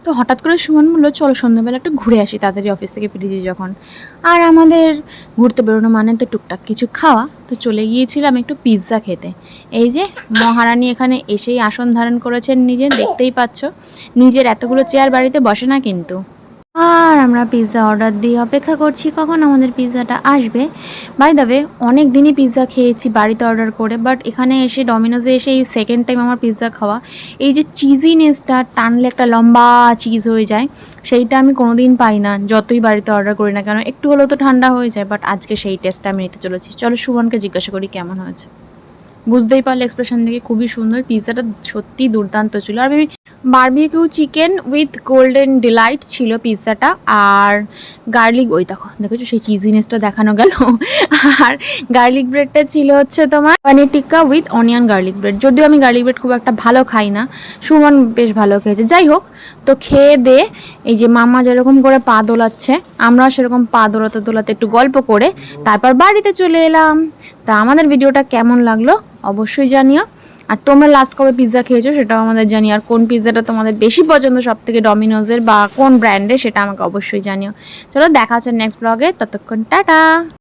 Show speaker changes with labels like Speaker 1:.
Speaker 1: তো হঠাৎ করে সুমন বললো চলো সন্ধ্যাবেলা একটু ঘুরে আসি, তাড়াতাড়ি অফিস থেকে ফিরেছি যখন। আর আমাদের ঘুরতে বেরোনো মানে তো টুকটাক কিছু খাওয়া, তো চলে গিয়েছিলাম একটু পিৎজা খেতে। এই যে মহারানী এখানে এসেই আসন ধারণ করেছেন নিজে, দেখতেই পাচ্ছ। নিজের এতগুলো চেয়ার বাড়িতে বসে না কিন্তু। আর আমরা পিৎজা অর্ডার দিয়ে অপেক্ষা করছি কখন আমাদের পিৎজাটা আসবে। বাই দ্য ওয়ে, অনেক দিনই পিৎজা খেয়েছি বাড়িতে অর্ডার করে, বাট এখানে এসে ডমিনোজে এসে এই সেকেন্ড টাইম আমার পিৎজা খাওয়া। এই যে চিজিনেসটা টানলে একটা লম্বা চিজ হয়ে যায়, সেইটা আমি কোনোদিন পাই না যতই বাড়িতে অর্ডার করি না কেন। একটু হলেও তো ঠান্ডা হয়ে যায়, বাট আজকে সেই টেস্টটা আমি নিতে চলেছি। চলো সুমনকে জিজ্ঞাসা করি কেমন হয়েছে। বুঝতেই পারলে এক্সপ্রেশন দেখে খুবই সুন্দর, পিৎজাটা সত্যি দুর্দান্ত ছিল। আর আমি barbecue chicken with golden delight ছিল পিৎজাটা, আর গার্লিক, ওই দেখো দেখেছো সেই চিজিনেসটা দেখানো গেল। আর গার্লিক ব্রেডটা ছিল হচ্ছে তোমার paneer tikka with onion garlic bread. যদিও আমি গার্লিক ব্রেড খুব একটা ভালো খাই না, সুমন বেশ ভালো খেয়েছে। যাই হোক, তো খেয়ে দে এই যে মামা যেরকম করে পা দোলাচ্ছে, আমরা সেরকম পা দোলাতে দোলাতে একটু গল্প করে তারপর বাড়িতে চলে এলাম। তা আমাদের ভিডিওটা কেমন লাগলো অবশ্যই জানিও। আর তোমরা লাস্ট কবে পিৎজা খেয়েছো সেটাও আমাদের জানিও। আর কোন পিৎজাটা তোমাদের বেশি পছন্দ সব থেকে ডমিনোজের বা কোন ব্র্যান্ডের, সেটা আমাকে অবশ্যই জানিও। চলো দেখা হচ্ছে নেক্সট ব্লগে, ততক্ষণ টাটা।